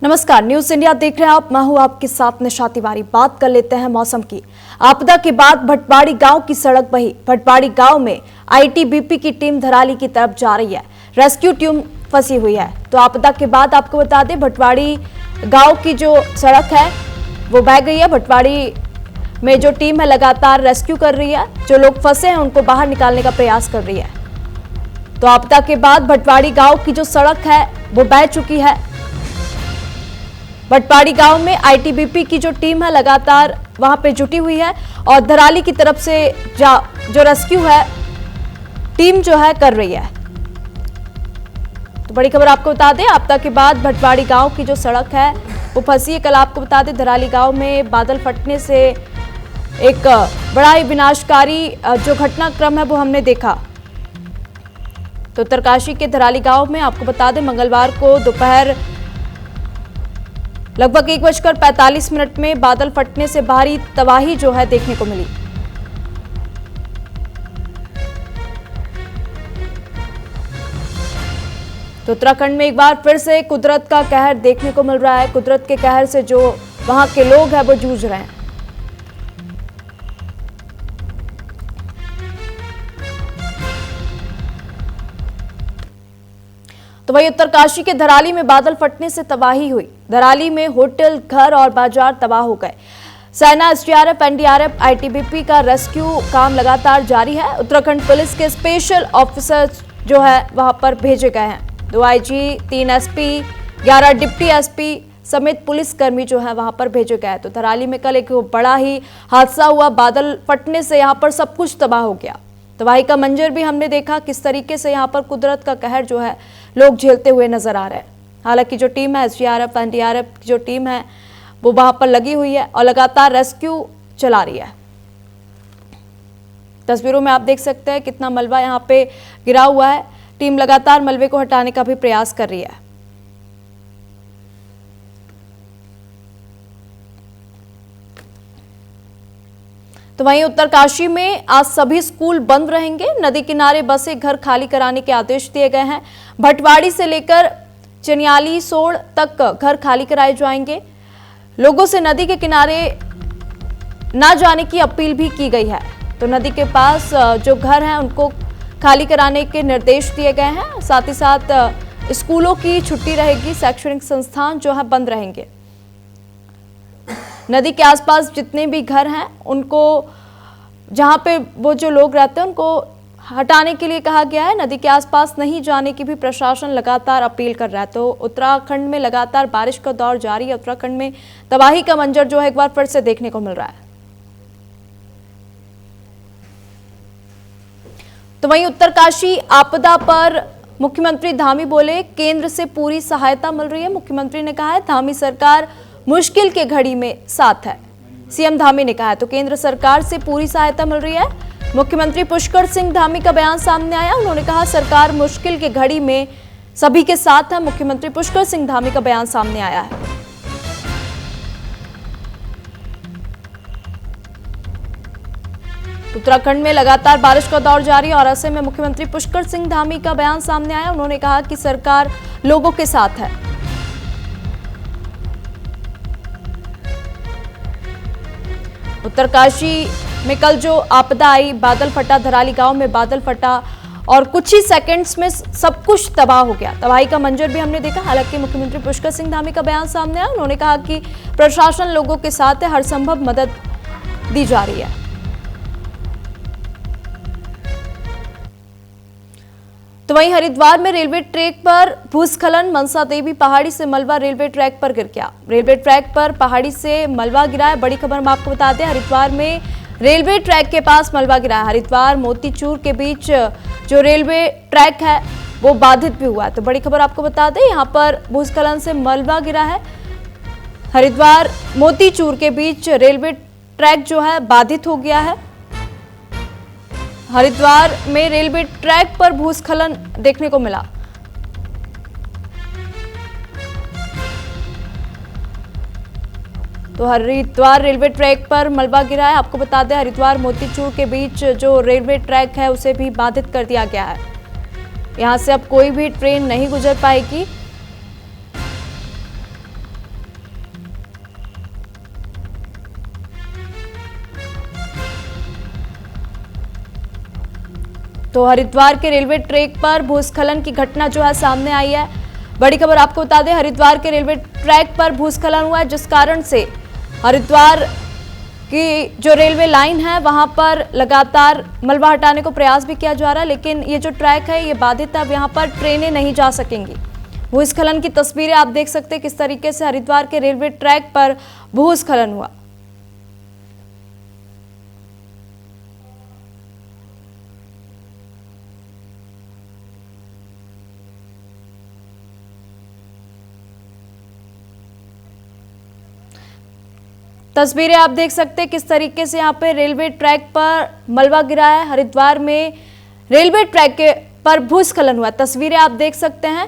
नमस्कार, news India देख रहे हैं आप। मैं हूं आपके साथ निशा तिवारी। बात कर लेते हैं मौसम की। आपदा के बाद भटवाड़ी गांव की सड़क बही। भटवाड़ी गांव में आईटीबीपी की टीम धराली की तरफ जा रही है। रेस्क्यू टीम फंसी हुई है। तो आपदा के बाद आपको बता दें, भटवाड़ी गांव की जो सड़क है वो बह गई है। भटवाड़ी में जो टीम है लगातार रेस्क्यू कर रही है। जो लोग फंसे हैं उनको बाहर निकालने का प्रयास कर रही है। तो आपदा के बाद भटवाड़ी गांव की जो सड़क है वो बह चुकी है। भटवाड़ी गांव में आईटीबीपी की जो टीम है लगातार वहां पे जुटी हुई है और धराली की तरफ से जो रेस्क्यू है टीम जो है कर रही है। तो बड़ी खबर आपको बता दें, आपदा के बाद भटवाड़ी गांव की जो सड़क है वो फंसी है। कल आपको बता दें, धराली गांव में बादल फटने से एक बड़ा ही विनाशकारी जो घटनाक्रम है वो हमने देखा। तो उत्तरकाशी के धराली गांव में आपको बता दें, मंगलवार को दोपहर लगभग 1:45 में बादल फटने से भारी तबाही जो है देखने को मिली। तो उत्तराखंड में एक बार फिर से कुदरत का कहर देखने को मिल रहा है। कुदरत के कहर से जो वहां के लोग हैं वो जूझ रहे हैं। तो वही उत्तरकाशी के धराली में बादल फटने से तबाही हुई। धराली में होटल, घर और बाजार तबाह हो गए। सेना, एसडीआरएफ, एनडीआरएफ, आईटीबीपी का रेस्क्यू काम लगातार जारी है। उत्तराखंड पुलिस के स्पेशल ऑफिसर जो है वहां पर भेजे गए हैं। 2 आईजी, 3 एसपी, 11 डिप्टी एसपी समेत पुलिसकर्मी जो है वहां पर भेजे गए। तो धराली में कल एक बड़ा ही हादसा हुआ। बादल फटने से यहाँ पर सब कुछ तबाह हो गया। तबाही का मंजर भी हमने देखा, किस तरीके से यहाँ पर कुदरत का कहर जो है लोग झेलते हुए नजर आ रहे हैं। हालांकि जो टीम है एसडीआरएफ, एनडीआरएफ की जो टीम है वो वहां पर लगी हुई है और लगातार रेस्क्यू चला रही है। तस्वीरों में आप देख सकते हैं कितना मलबा यहाँ पे गिरा हुआ है। टीम लगातार मलबे को हटाने का भी प्रयास कर रही है। तो वहीं उत्तरकाशी में आज सभी स्कूल बंद रहेंगे। नदी किनारे बसे घर खाली कराने के आदेश दिए गए हैं। भटवाड़ी से लेकर चनियाली सोड़ तक घर खाली कराए जाएंगे। लोगों से नदी के किनारे ना जाने की अपील भी की गई है। तो नदी के पास जो घर हैं उनको खाली कराने के निर्देश दिए गए हैं। साथ ही साथ स्कूलों की छुट्टी रहेगी। शैक्षणिक संस्थान जो है बंद रहेंगे। नदी के आसपास जितने भी घर हैं उनको, जहां पे वो जो लोग रहते हैं उनको हटाने के लिए कहा गया है। नदी के आसपास नहीं जाने की भी प्रशासन लगातार अपील कर रहा है। तो उत्तराखंड में लगातार बारिश का दौर जारी है। उत्तराखंड में तबाही का मंजर जो है एक बार फिर से देखने को मिल रहा है। तो वहीं उत्तरकाशी आपदा पर मुख्यमंत्री धामी बोले, केंद्र से पूरी सहायता मिल रही है। मुख्यमंत्री ने कहा है धामी सरकार मुश्किल के घड़ी में साथ है। सीएम धामी ने कहा है तो केंद्र सरकार से पूरी सहायता मिल रही है। मुख्यमंत्री पुष्कर सिंह धामी का बयान सामने आया। उन्होंने कहा सरकार मुश्किल के घड़ी में सभी के साथ है। मुख्यमंत्री पुष्कर सिंह धामी का बयान सामने आया है। उत्तराखंड में लगातार बारिश का दौर जारी है और ऐसे में मुख्यमंत्री पुष्कर सिंह धामी का बयान सामने आया। उन्होंने कहा कि सरकार लोगों के साथ है। उत्तरकाशी में कल जो आपदा आई, बादल फटा, धराली गांव में बादल फटा और कुछ ही सेकंड्स में सब कुछ तबाह हो गया। तबाही का मंजर भी हमने देखा। हालांकि मुख्यमंत्री पुष्कर सिंह धामी का बयान सामने आया। उन्होंने कहा कि प्रशासन लोगों के साथ है, हर संभव मदद दी जा रही है। तो वहीं हरिद्वार में रेलवे ट्रैक पर भूस्खलन। मनसा देवी पहाड़ी से मलबा रेलवे ट्रैक पर गिर गया। रेलवे ट्रैक पर पहाड़ी से मलबा गिरा है। बड़ी खबर हम आपको बता दें, हरिद्वार में रेलवे ट्रैक के पास मलबा गिरा है। हरिद्वार मोतीचूर के बीच जो रेलवे ट्रैक है वो बाधित भी हुआ है। तो बड़ी खबर आपको बता दें, यहाँ पर भूस्खलन से मलबा गिरा है। हरिद्वार मोतीचूर के बीच रेलवे ट्रैक जो है बाधित हो गया है। हरिद्वार में रेलवे ट्रैक पर भूस्खलन देखने को मिला। तो हरिद्वार रेलवे ट्रैक पर मलबा गिरा है। आपको बता दें, हरिद्वार मोतीचूर के बीच जो रेलवे ट्रैक है उसे भी बाधित कर दिया गया है। यहां से अब कोई भी ट्रेन नहीं गुजर पाएगी। तो हरिद्वार के रेलवे ट्रैक पर भूस्खलन की घटना जो है सामने आई है। बड़ी खबर आपको बता दें, हरिद्वार के रेलवे ट्रैक पर भूस्खलन हुआ है, जिस कारण से हरिद्वार की जो रेलवे लाइन है वहां पर लगातार मलबा हटाने को प्रयास भी किया जा रहा है, लेकिन ये जो ट्रैक है ये बाधित है। अब यहाँ पर ट्रेनें नहीं जा सकेंगी। भूस्खलन की तस्वीरें आप देख सकते हैं किस तरीके से हरिद्वार के रेलवे ट्रैक पर भूस्खलन हुआ। तस्वीरें आप देख सकते हैं किस तरीके से यहाँ पे रेलवे ट्रैक पर मलबा गिरा है। हरिद्वार में रेलवे ट्रैक के पर भूस्खलन हुआ, तस्वीरें आप देख सकते हैं।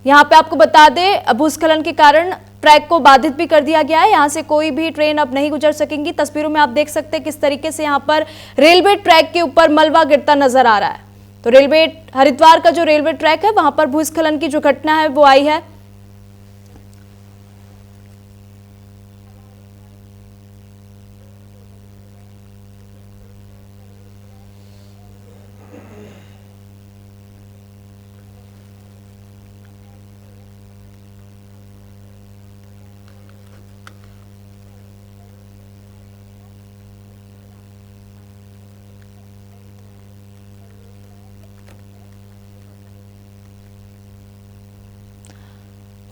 यहाँ पे आपको बता दें, भूस्खलन के कारण ट्रैक को बाधित भी कर दिया गया है। यहाँ से कोई भी ट्रेन अब नहीं गुजर सकेंगी। तस्वीरों में आप देख सकते हैं किस तरीके से यहाँ पर रेलवे ट्रैक के ऊपर मलबा गिरता नजर आ रहा है। तो रेलवे हरिद्वार का जो रेलवे ट्रैक है वहां पर भूस्खलन की जो घटना है वो आई है।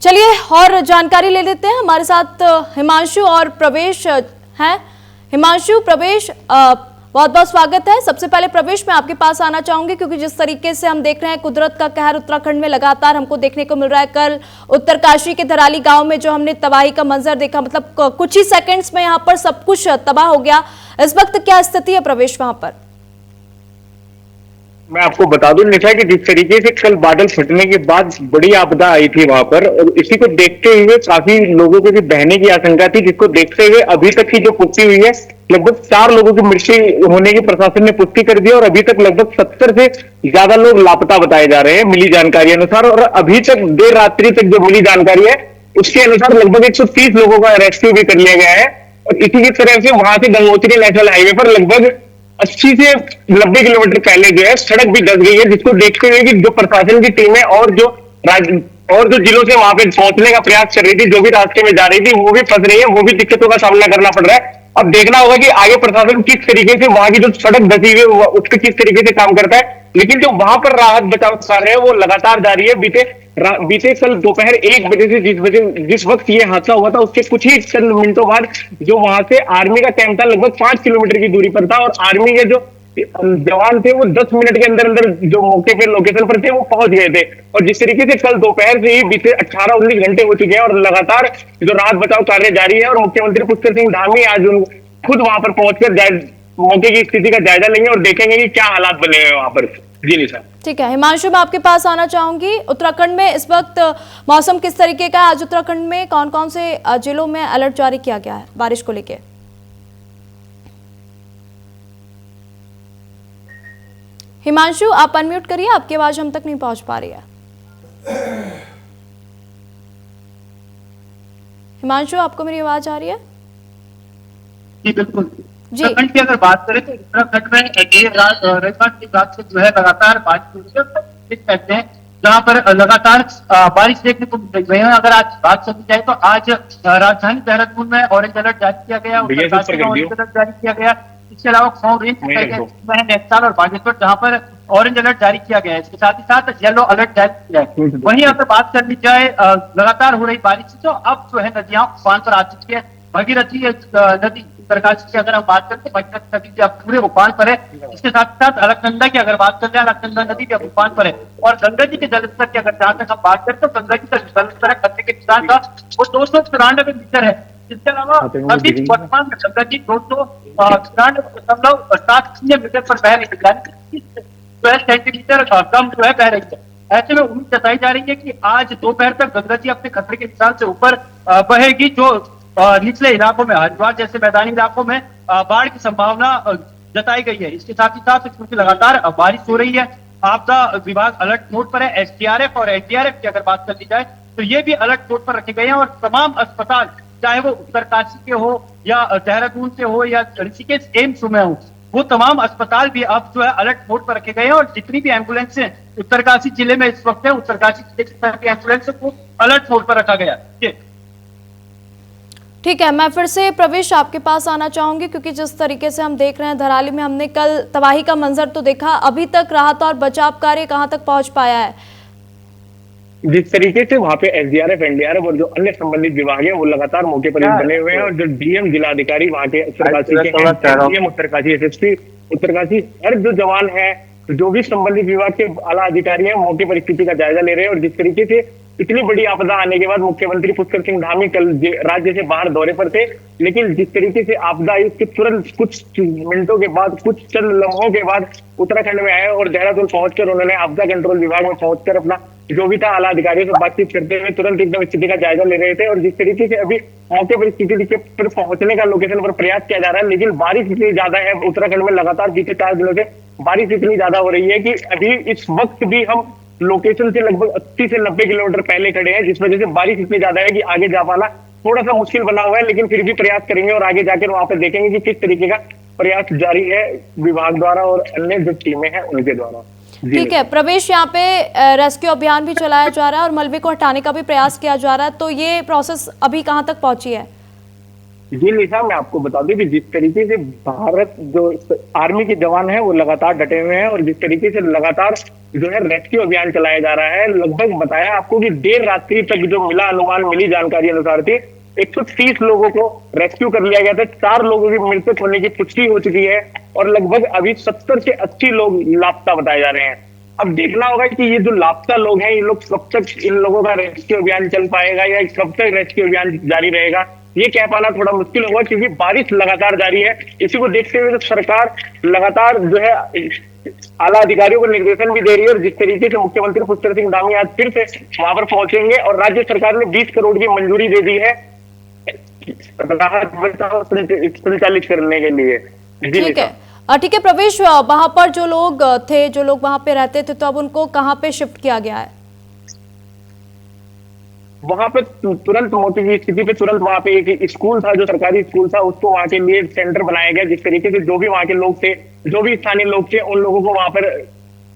चलिए और जानकारी ले लेते हैं। हमारे साथ हिमांशु और प्रवेश हैं। हिमांशु, प्रवेश, बहुत बहुत स्वागत है। सबसे पहले प्रवेश, मैं आपके पास आना चाहूंगी क्योंकि जिस तरीके से हम देख रहे हैं कुदरत का कहर उत्तराखंड में लगातार हमको देखने को मिल रहा है। कल उत्तरकाशी के धराली गांव में जो हमने तबाही का मंजर देखा, मतलब कुछ ही सेकंड्स में यहाँ पर सब कुछ तबाह हो गया। इस वक्त क्या स्थिति है प्रवेश वहां पर? मैं आपको बता दूं निशा कि जिस तरीके से कल बादल फटने के बाद बड़ी आपदा आई थी वहां पर, और इसी को देखते हुए काफी लोगों को भी बहने की आशंका थी, जिसको देखते हुए अभी तक की जो पुष्टि हुई है लगभग 4 लोगों की मृत्यु होने की प्रशासन ने पुष्टि कर दी और अभी तक लगभग 70 से ज्यादा लोग लापता बताए जा रहे हैं मिली जानकारी अनुसार। और अभी तक देर रात्रि तक जो मिली जानकारी है उसके अनुसार लगभग 130 लोगों का रेस्क्यू भी कर लिया गया है। और इसी की तरह से वहां से गंगोत्री नेशनल हाईवे पर लगभग 80 से 90 किलोमीटर पहले जो है सड़क भी धंस गई है, जिसको देखते हुए कि जो प्रशासन की टीम है और जो जिलों से वहां पे पहुंचने का प्रयास कर रही थी, जो भी रास्ते में जा रही थी, वो भी फंस रही है, वो भी दिक्कतों का सामना करना पड़ रहा है। अब देखना होगा कि आगे प्रशासन किस तरीके से वहां की जो सड़क धसी हुई है उस पर किस तरीके से काम करता है। लेकिन जो वहां पर राहत बचाव कार्य है वो लगातार जारी है। बीते कल दोपहर 1 बजे से जिस वक्त ये हादसा हुआ था उसके कुछ ही चंद मिनटों बाद जो वहां से आर्मी का कैंप था लगभग 5 किलोमीटर की दूरी पर था, और आर्मी के जो जवान थे वो 10 मिनट के अंदर अंदर जो मौके पे लोकेशन पर थे वो पहुंच गए थे। और जिस तरीके से कल दोपहर से ही बीते 18-19 घंटे हो चुके हैं और लगातार जो राहत बचाव कार्य जारी है, और मुख्यमंत्री पुष्कर सिंह धामी आज खुद वहां पर पहुंचकर मौके की स्थिति का जायजा लेंगे और देखेंगे कि क्या हालात बने हुए वहां पर। जी नहीं सर। ठीक है हिमांशु, मैं आपके पास आना चाहूंगी। उत्तराखंड में इस वक्त मौसम किस तरीके का है? आज उत्तराखंड में कौन कौन से जिलों में अलर्ट जारी किया गया है बारिश को लेकर? हिमांशु, आप अनम्यूट करिए, आपकी आवाज हम तक नहीं पहुंच पा रही है। हिमांशु, आपको मेरी आवाज आ रही है? जी बिल्कुल। उत्तराखंड की अगर बात करें तो उत्तराखंड में रविवार की रात से जो है लगातार बारिश कहते हैं, जहाँ पर लगातार बारिश देखने को मिल रही है। अगर आज बात समझी जाए तो आज राजधानी देहरादून में ऑरेंज अलर्ट जारी किया गया, उत्तरकाशी में ऑरेंज अलर्ट जारी किया गया। इसके अलावा खौर रेंज नैनीताल और बागेश्वर जहाँ पर ऑरेंज अलर्ट जारी किया गया है, इसके साथ ही साथ येलो अलर्ट जारी किया है। वहीं अगर बात कर ली जाए लगातार हो रही बारिश से, तो अब जो है नदियां उफान पर आ चुकी है। भगीरथी नदी उत्तरकाशी की अगर हम बात करते हैं, भगीरथी नदी अब पूरे उफान पर है। इसके साथ साथ अलकनंदा की अगर बात करते हैं, अलकनंदा नदी भी अब उफान पर है। और गंगा जी के जलस्तर की अगर जहां तक हम बात करते हैं तो गंगा जी का जलस्तर है खतरे के निशान का वो 294 मीटर है। इसके अलावा अभी वर्तमान में गंगा जी 294.70 मीटर पर बह रही है, 12 सेंटीमीटर कम जो है बह रही है। ऐसे में उम्मीद जताई जा रही है कि आज दोपहर तक गंगा जी अपने खतरे के निशान से ऊपर बहेगी, जो निचले इलाकों में हरिद्वार जैसे मैदानी इलाकों में बाढ़ की संभावना जताई गई है। इसके साथ ही साथ क्योंकि लगातार बारिश हो रही है, आपदा विभाग अलर्ट मोड पर है। एसडीआरएफ और एनडीआरएफ की अगर बात कर ली जाए तो ये भी अलर्ट मोड पर रखे गए हैं, और तमाम अस्पताल चाहे वो उत्तरकाशी के हो या देहरादून से हो या ऋषिकेश एम्स में हो, वो तमाम अस्पताल भी अब जो है अलर्ट मोड पर रखे गए हैं और जितनी भी एम्बुलेंस है उत्तरकाशी जिले में इस वक्त है, उत्तरकाशी जिले की एम्बुलेंस को अलर्ट मोड पर रखा गया। ठीक है, मैं फिर से प्रवेश आपके पास आना चाहूंगी, क्योंकि जिस तरीके से हम देख रहे हैं धराली में हमने कल तबाही का मंजर तो देखा, अभी तक राहत और बचाव कार्य कहां तक पहुंच पाया है? जिस तरीके से वहाँ पे एसडीआरएफ, एनडीआरएफ और जो अन्य संबंधित विभाग है वो लगातार मौके पर बने हुए हैं और जो डीएम जिलाधिकारी वहाँ के उत्तरकाशी के डीएम उत्तरकाशी, एसएसपी उत्तरकाशी, हर जो जवान है, जो भी संबंधित विभाग के आला अधिकारी हैं मौके पर स्थिति का जायजा ले रहे हैं। और जिस तरीके से इतनी बड़ी आपदा आने के बाद मुख्यमंत्री पुष्कर सिंह धामी कल राज्य से बाहर दौरे पर थे, लेकिन जिस तरीके से आपदा आई उसके तुरंत कुछ मिनटों के बाद, कुछ चंद लम्हों के बाद उत्तराखंड में आए और देहरादून पहुंचकर उन्होंने आपदा कंट्रोल विभाग में पहुंचकर अपना जो भी था आला अधिकारियों से बातचीत करते हुए तुरंत एकदम स्थिति का जायजा ले रहे थे। और जिस तरीके से अभी मौके पर स्थिति पर पहुंचने का लोकेशन पर प्रयास किया जा रहा है, लेकिन बारिश इतनी ज्यादा है उत्तराखंड में, लगातार बीते 4 दिनों से बारिश इतनी ज्यादा हो रही है कि अभी इस वक्त भी हम लोकेशन से लगभग 80 से 90 किलोमीटर पहले खड़े हैं, जिस वजह से बारिश इतनी ज्यादा है कि आगे जा पाना थोड़ा सा मुश्किल बना हुआ है। लेकिन फिर भी प्रयास करेंगे और आगे जाकर वहां पर देखेंगे कि किस तरीके का प्रयास जारी है विभाग द्वारा और अन्य जो टीमें हैं उनके द्वारा। ठीक है प्रवेश, यहाँ पे रेस्क्यू अभियान भी चलाया जा रहा है और मलबे को हटाने का भी प्रयास किया जा रहा है, तो ये प्रोसेस अभी कहाँ तक पहुंची है? जी निशा, मैं आपको बता दूं कि जिस तरीके से भारत जो आर्मी के जवान हैं वो लगातार डटे हुए हैं और जिस तरीके से लगातार जो है रेस्क्यू अभियान चलाया जा रहा है, लगभग बताया आपको कि देर रात्रि तक जो मिली जानकारी अनुसार थी 130 लोगों को रेस्क्यू कर लिया गया था। 4 लोगों की मृत्यु होने की पुष्टि हो चुकी है और लगभग अभी 70 से 80 लोग लापता बताए जा रहे हैं। अब देखना होगा कि ये जो लापता लोग हैं, ये लोग कब तक इन लोगों का रेस्क्यू अभियान चल पाएगा या कब तक रेस्क्यू अभियान जारी रहेगा, ये कह पाना थोड़ा मुश्किल होगा क्योंकि बारिश लगातार जारी है। इसी को देखते हुए तो सरकार लगातार जो है आला अधिकारियों को निर्देशन भी दे रही है और जिस तरीके से मुख्यमंत्री पुष्कर सिंह धामी आज फिर से वहां पर पहुंचेंगे और राज्य सरकार ने 20 करोड़ की मंजूरी दे दी है राहत बचाव संचालित करने के लिए। ठीक है प्रवेश, वहां पर जो लोग थे, जो लोग वहां पे रहते थे, तो अब उनको कहाँ पे शिफ्ट किया गया है? वहां पे तुरंत मौत की स्थिति पे तुरंत वहां पे एक स्कूल था, जो सरकारी स्कूल था, उसको वहां के लिए सेंटर बनाया गया। जिस तरीके से जो भी वहां के लोग थे, जो भी स्थानीय लोग थे, उन लोगों को वहां पर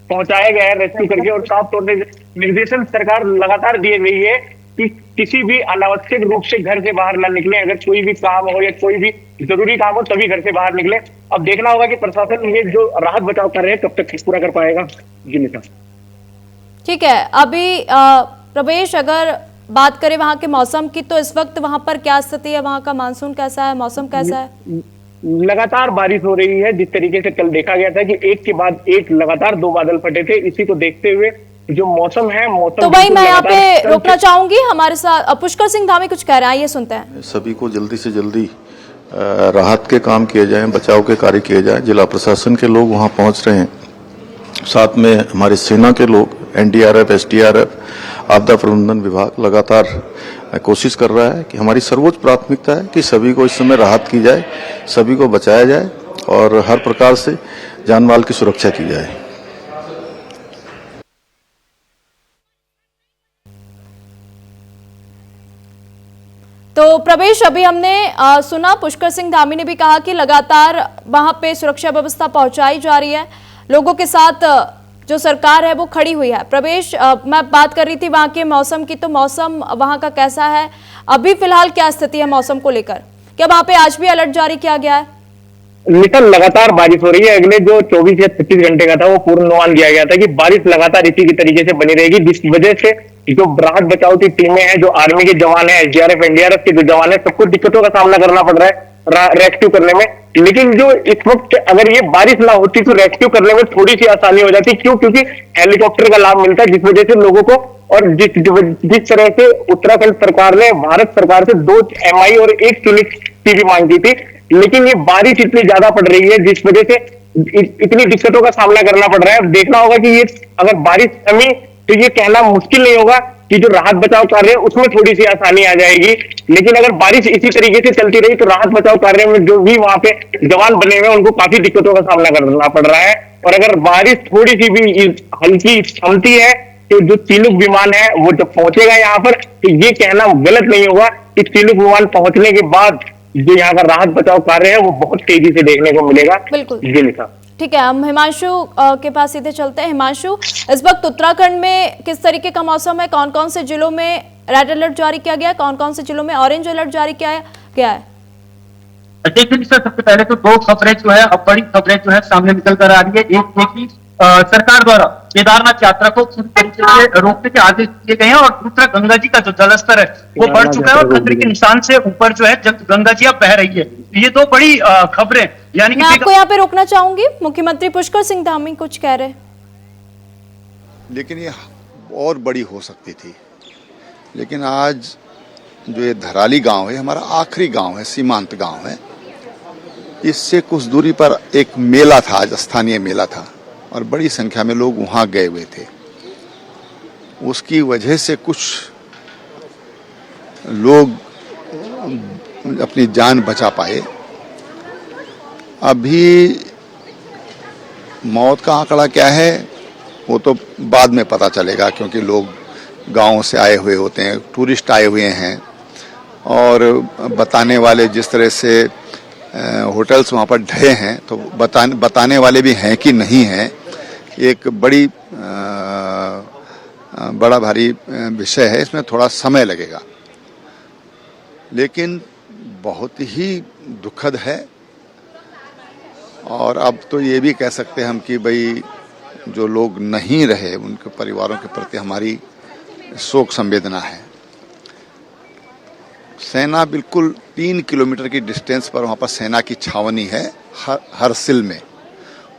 पहुंचाया गया है रेस्क्यू करके। और साफ तौर से निर्देशन सरकार लगातार दिए गई है कि किसी भी अनावश्यक रूप से घर से बाहर न निकले। अगर कोई भी काम हो या कोई भी जरूरी काम हो तभी घर से बाहर निकले। अब देखना होगा कि प्रशासन ये जो राहत बचाव कर रहे हैं कब तक पूरा कर पाएगा। जी निशा, ठीक है। अभी प्रवेश, अगर बात करें वहां के मौसम की, तो इस वक्त वहां पर क्या स्थिति है? वहां का मानसून कैसा है, मौसम कैसा है? लगातार बारिश हो रही है। जिस तरीके से कल देखा गया था कि एक के बाद एक लगातार 2 बादल फटे थे, इसी को देखते हुए जो मौसम है, मौसम तो भाई मैं यहाँ पे रोकना चाहूंगी। हमारे साथ पुष्कर सिंह धामी कुछ कह रहे हैं, ये सुनते हैं। सभी को जल्दी से जल्दी राहत के काम किए जाएं, बचाव के कार्य किए जाएं। जिला प्रशासन के लोग वहां पहुंच रहे हैं, साथ में हमारे सेना के लोग, एनडीआरएफ, एसडीआरएफ, आपदा प्रबंधन विभाग लगातार कोशिश कर रहा है कि हमारी सर्वोच्च प्राथमिकता है कि सभी को इस समय राहत की जाए, सभी को बचाया जाए और हर प्रकार से जान माल की सुरक्षा की जाए। तो प्रवेश, अभी हमने सुना पुष्कर सिंह धामी ने भी कहा कि लगातार वहां पे सुरक्षा व्यवस्था पहुंचाई जा रही है, लोगों के साथ जो सरकार है वो खड़ी हुई है। प्रवेश, मैं बात कर रही थी वहां के मौसम की, तो मौसम वहां का कैसा है अभी फिलहाल, क्या स्थिति है मौसम को लेकर? क्या वहां पे आज भी अलर्ट जारी किया गया है? निकल लगातार बारिश हो रही है। अगले जो 24 या 36 घंटे का था वो पूर्वानुमान दिया गया था कि बारिश लगातार इसी की तरीके से बनी रहेगी, जिस वजह से जो राहत बचाव की टीमें हैं, जो आर्मी के जवान है, एसडीआरएफ, एनडीआरएफ के जो जवान है, सबको दिक्कतों का सामना करना पड़ रहा है रेस्क्यू करने में। लेकिन जो इस वक्त अगर ये बारिश ना होती तो रेस्क्यू करने में थोड़ी सी आसानी हो जाती। क्यों? क्योंकि हेलीकॉप्टर का लाभ मिलता है, जिस वजह से लोगों को, और जिस तरह से उत्तराखंड सरकार ने भारत सरकार से 2 MI और 1 यूनिट की भी मांग की थी, लेकिन ये बारिश इतनी ज्यादा पड़ रही है जिस वजह से इतनी दिक्कतों का सामना करना पड़ रहा है। अब देखना होगा कि ये अगर बारिश थमी तो ये कहना मुश्किल नहीं होगा कि जो राहत बचाव कार्य है उसमें थोड़ी सी आसानी आ जाएगी। लेकिन अगर बारिश इसी तरीके से चलती रही तो राहत बचाव कार्य में जो भी वहां पे जवान बने हुए हैं उनको काफी दिक्कतों का सामना करना पड़ रहा है। और अगर बारिश थोड़ी सी भी हल्की थमती है तो जो चिनूक विमान है वो जब पहुंचेगा यहाँ पर, तो ये कहना गलत नहीं होगा कि चिनूक विमान पहुंचने के बाद जो यहाँ का राहत बचाव कार्य है वो बहुत तेजी से देखने को मिलेगा। बिल्कुल। जी निशा। ठीक है, हम हिमांशु के पास सीधे चलते हैं। हिमांशु, इस वक्त उत्तराखंड में किस तरीके का मौसम है? कौन कौन से जिलों में रेड अलर्ट जारी किया गया है, कौन कौन से जिलों में ऑरेंज अलर्ट जारी किया गया है? देखिए सर, सबसे पहले तो दो खबरें जो है, अब बड़ी खबरें जो है सामने निकल कर आ रही है। एक ये कि सरकार द्वारा केदारनाथ यात्रा को पूरी तरीके से रोकने के आदेश दिए गए हैं, और दूसरा गंगा जी का जो जलस्तर है वो बढ़ चुका है और खतरे के निशान से ऊपर जो है गंगा जी अब बह रही है। ये दो बड़ी खबरें, यानी कि मैं आपको यहाँ पे रोकना चाहूंगी। मुख्यमंत्री पुष्कर सिंह धामी कुछ कह रहे हैं, लेकिन ये और बड़ी हो सकती थी। लेकिन आज जो ये धराली गांव है, हमारा आखिरी गांव है, सीमांत गांव है। इससे कुछ दूरी पर एक मेला था, आज स्थानीय मेला था, और बड़ी संख्या में लोग वहां गए हुए थे। उसकी वजह से कुछ लोग अपनी जान बचा पाए। अभी मौत का आंकड़ा क्या है वो तो बाद में पता चलेगा, क्योंकि लोग गांव से आए हुए होते हैं, टूरिस्ट आए हुए हैं, और बताने वाले जिस तरह से होटल्स वहाँ पर ढहे हैं, तो बताने वाले भी हैं कि नहीं हैं, एक बड़ा भारी विषय है। इसमें थोड़ा समय लगेगा, लेकिन बहुत ही दुखद है। और अब तो ये भी कह सकते हैं हम कि भाई जो लोग नहीं रहे उनके परिवारों के प्रति हमारी शोक संवेदना है। सेना बिल्कुल 3 किलोमीटर की डिस्टेंस पर वहाँ पर सेना की छावनी है हरसिल में,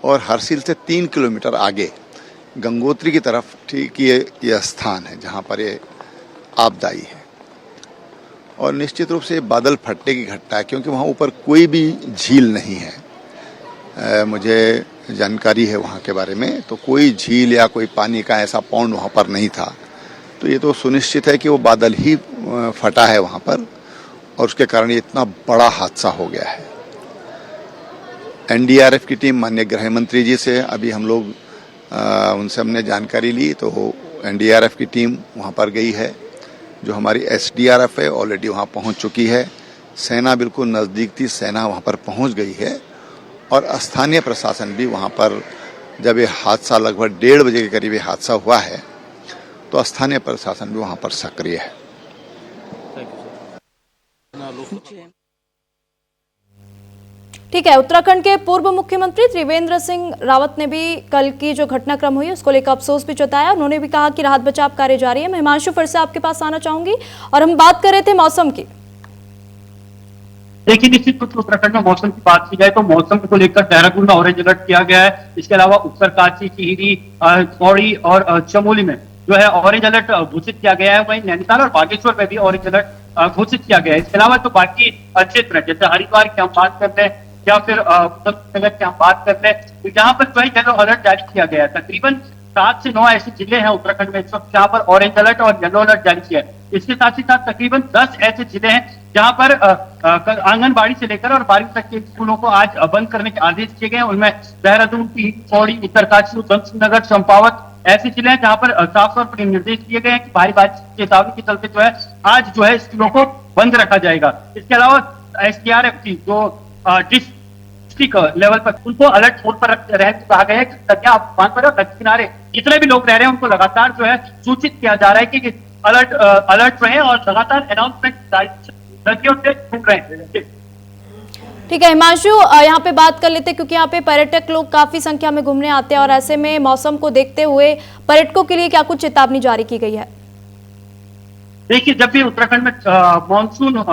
और हरसिल से 3 किलोमीटर आगे गंगोत्री की तरफ ठीक ये स्थान है जहाँ पर ये आपदाई है। और निश्चित रूप से बादल फटने की घटना है, क्योंकि वहाँ ऊपर कोई भी झील नहीं है। मुझे जानकारी है वहाँ के बारे में, तो कोई झील या कोई पानी का ऐसा पौंड वहाँ पर नहीं था। तो ये तो सुनिश्चित है कि वो बादल ही फटा है वहाँ पर, और उसके कारण ये इतना बड़ा हादसा हो गया है। एनडीआरएफ की टीम, माननीय गृह मंत्री जी से अभी हम लोग उनसे हमने जानकारी ली, तो एनडीआरएफ की टीम वहाँ पर गई है। जो हमारी एसडीआरएफ है ऑलरेडी वहाँ पहुँच चुकी है। सेना बिल्कुल नज़दीक थी, सेना वहाँ पर पहुँच गई है, और स्थानीय प्रशासन भी वहाँ पर, जब ये हादसा लगभग 1:30 बजे के करीब ये हादसा हुआ है, तो स्थानीय प्रशासन भी वहाँ पर सक्रिय है। ठीक है। उत्तराखंड के पूर्व मुख्यमंत्री त्रिवेंद्र सिंह रावत ने भी कल की जो घटनाक्रम हुई उसको लेकर अफसोस भी जताया। उन्होंने भी कहा कि राहत बचाव कार्य जारी है। मैं हिमांशु फिर से आपके पास आना चाहूंगी, और हम बात कर रहे थे मौसम की। देखिए, निश्चित रूप से उत्तराखंड में मौसम की बात की जाए तो मौसम को लेकर देहरादून में ऑरेंज अलर्ट किया गया है। इसके अलावा उत्तरकाशी, टिहरी, पौड़ी और चमोली में जो है ऑरेंज अलर्ट घोषित किया गया है। वहीं नैनीताल और बागेश्वर में भी ऑरेंज अलर्ट घोषित किया गया है। इसके अलावा तो बाकी क्षेत्र जैसे हरिद्वार की हम बात करते हैं या फिर उधमसिंह नगर की हम बात करते हैं, तो यहाँ पर जो है येलो अलर्ट जारी किया गया है। तकरीबन 7 से 9 ऐसे जिले हैं उत्तराखंड में इस वक्त जहाँ पर ऑरेंज अलर्ट और येलो अलर्ट जारी किया है। इसके साथ ही साथ तकरीबन 10 ऐसे जिले हैं जहाँ पर आंगनबाड़ी से लेकर और 12वीं तक के स्कूलों को आज बंद करने के आदेश किए गए हैं। उनमें देहरादून, पौड़ी, उत्तरकाशी, उधमसिंह नगर, चंपावत ऐसे जिले हैं जहाँ पर साफ तौर पर निर्देश दिए गए हैं कि भारी बारिश की चेतावनी के चलते जो है आज जो है स्कूलों को बंद रखा जाएगा। इसके अलावा एसडीआरएफ की जो डिस्ट्रिक्ट लेवल पर उनको अलर्ट मोड पर रहने को कहा गया है। सध्या तूफान पर नदी किनारे जितने भी लोग रह रहे हैं उनको लगातार जो है सूचित किया जा रहा है कि अलर्ट रहे और लगातार अनाउंसमेंट नदियों से छूट रहे हैं। ठीक है हिमांशु, यहाँ पे बात कर लेते हैं क्योंकि यहाँ पे पर्यटक लोग काफी संख्या में घूमने आते हैं, और ऐसे में मौसम को देखते हुए पर्यटकों के लिए क्या कुछ चेतावनी जारी की गई है? देखिए, जब भी उत्तराखंड में मानसून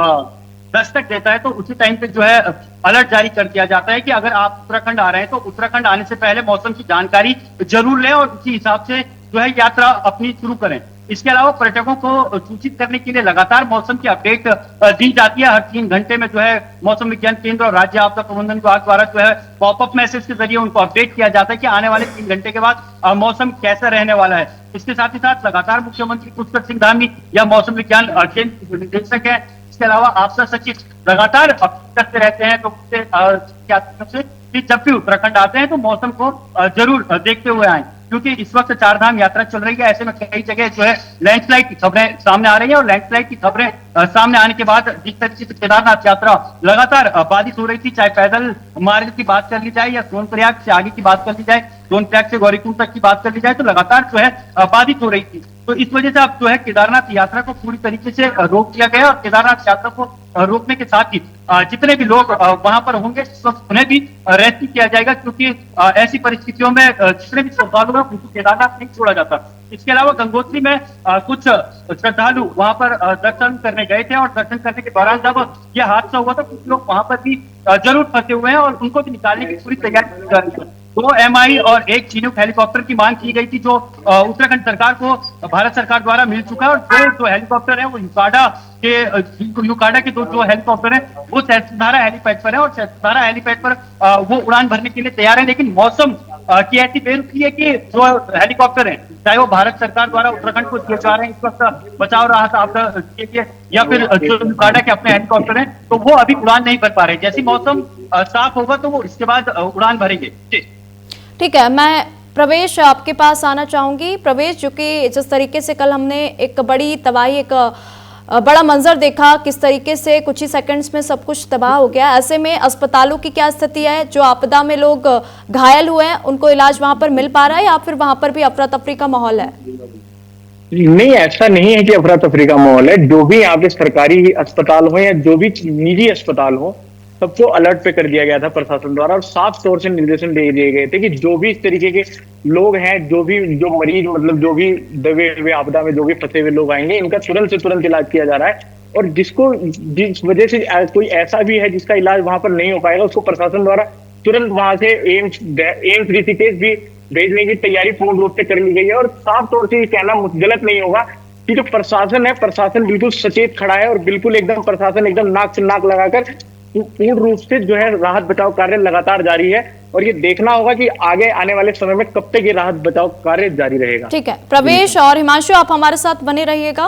दस्तक देता है तो उसी टाइम पे जो है अलर्ट जारी कर दिया जाता है कि अगर आप उत्तराखंड आ रहे हैं तो उत्तराखंड आने से पहले मौसम की जानकारी जरूर लें और उसी हिसाब से जो है यात्रा अपनी शुरू करें। इसके अलावा पर्यटकों को सूचित करने के लिए लगातार मौसम की अपडेट दी जाती है। हर 3 घंटे में जो है मौसम विज्ञान केंद्र और राज्य आपदा प्रबंधन विभाग द्वारा जो है पॉपअप मैसेज के जरिए उनको अपडेट किया जाता है कि आने वाले 3 घंटे के बाद मौसम कैसा रहने वाला है। इसके साथ ही साथ लगातार मुख्यमंत्री पुष्कर सिंह धामी या मौसम विज्ञान केंद्र निदेशक है, इसके अलावा आपदा सचिव लगातार करते रहते हैं लोगों से कि जब भी उत्तराखंड आते हैं तो मौसम को जरूर देखते हुए आए। क्योंकि इस वक्त चारधाम यात्रा चल रही है। ऐसे में कई जगह जो है लैंडस्लाइड की खबरें सामने आ रही है, और लैंडस्लाइड की खबरें सामने आने के बाद जिस तरीके से केदारनाथ यात्रा लगातार बाधित हो रही थी, चाहे पैदल मार्ग की बात कर ली जाए या सोनप्रयाग से आगे की बात कर ली जाए, सोनप्रयाग से गौरीकुंड तक की बात कर ली जाए, तो लगातार जो है बाधित हो रही थी। तो इस वजह से अब जो है केदारनाथ यात्रा को पूरी तरीके से रोक दिया गया, और केदारनाथ यात्रा को रोकने के साथ ही जितने भी लोग वहां पर होंगे उन्हें भी रेस्क्यू किया जाएगा, क्योंकि ऐसी परिस्थितियों में जितने भी श्रद्धालु हैं उनको केदारनाथ नहीं छोड़ा जाता। इसके अलावा गंगोत्री में कुछ श्रद्धालु वहां पर दर्शन करने गए थे, और दर्शन करने के दौरान जब यह हादसा हुआ तो कुछ लोग वहां पर भी जरूर फंसे हुए हैं, और उनको भी निकालने की पूरी तैयारी की जा रही है। 2 MI और 1 चिनूक हेलीकॉप्टर की मांग की गई थी, जो उत्तराखंड सरकार को भारत सरकार द्वारा मिल चुका है, और 2 जो हेलीकॉप्टर है वो यूकाडा के 2 जो हेलीकॉप्टर है वो सहस्त्रधारा हेलीपैड पर है, और सहस्त्रधारा हेलीपैड पर वो उड़ान भरने के लिए तैयार है। लेकिन मौसम की ऐसी बेरुखी है कि जो हेलीकॉप्टर है, चाहे वो भारत सरकार द्वारा उत्तराखंड को दिए जा रहे हैं इस वक्त बचाव राहत आपदा के लिए, या फिर जो यूकाडा के अपने हेलीकॉप्टर हैं, तो वो अभी उड़ान नहीं भर पा रहे। जैसे मौसम साफ होगा तो वो इसके बाद उड़ान भरेंगे। ठीक है, मैं प्रवेश आपके पास आना चाहूंगी। प्रवेश, जो कि जिस तरीके से कल हमने एक बड़ी तबाही, एक बड़ा मंजर देखा, किस तरीके से कुछ ही सेकंड्स में सब कुछ तबाह हो गया, ऐसे में अस्पतालों की क्या स्थिति है? जो आपदा में लोग घायल हुए हैं उनको इलाज वहां पर मिल पा रहा है, या फिर वहां पर भी अफरा तफरी का माहौल है? नहीं, ऐसा नहीं है कि अफरा तफरी का माहौल है। जो भी यहाँ पे सरकारी अस्पताल हो या जो भी निजी अस्पताल हो, सबको अलर्ट पे कर दिया गया था प्रशासन द्वारा, और साफ तौर से निर्देशन दे दिए गए थे कि जो भी इस तरीके के लोग हैं, जो मरीज, मतलब जो भी दबे हुए आपदा में जो भी फंसे हुए लोग आएंगे, इनका तुरंत से तुरंत इलाज किया जा रहा है। और जिस वजह से कोई ऐसा भी है जिसका इलाज वहां पर नहीं हो पाएगा, उसको प्रशासन द्वारा तुरंत वहां से एम्स ऋषिकेश भी भेजने की तैयारी पूर्ण रूप से कर ली गई है। और साफ तौर से ये कहना गलत नहीं होगा कि जो प्रशासन है, प्रशासन बिल्कुल सचेत खड़ा है, और बिल्कुल एकदम प्रशासन एकदम नाक से नाक लगाकर पूर्ण रूप से जो है राहत बचाव कार्य लगातार जारी है। और ये देखना होगा कि आगे आने वाले समय में कब तक ये राहत बचाव कार्य जारी रहेगा। ठीक है प्रवेश और हिमांशु, आप हमारे साथ बने रहिएगा।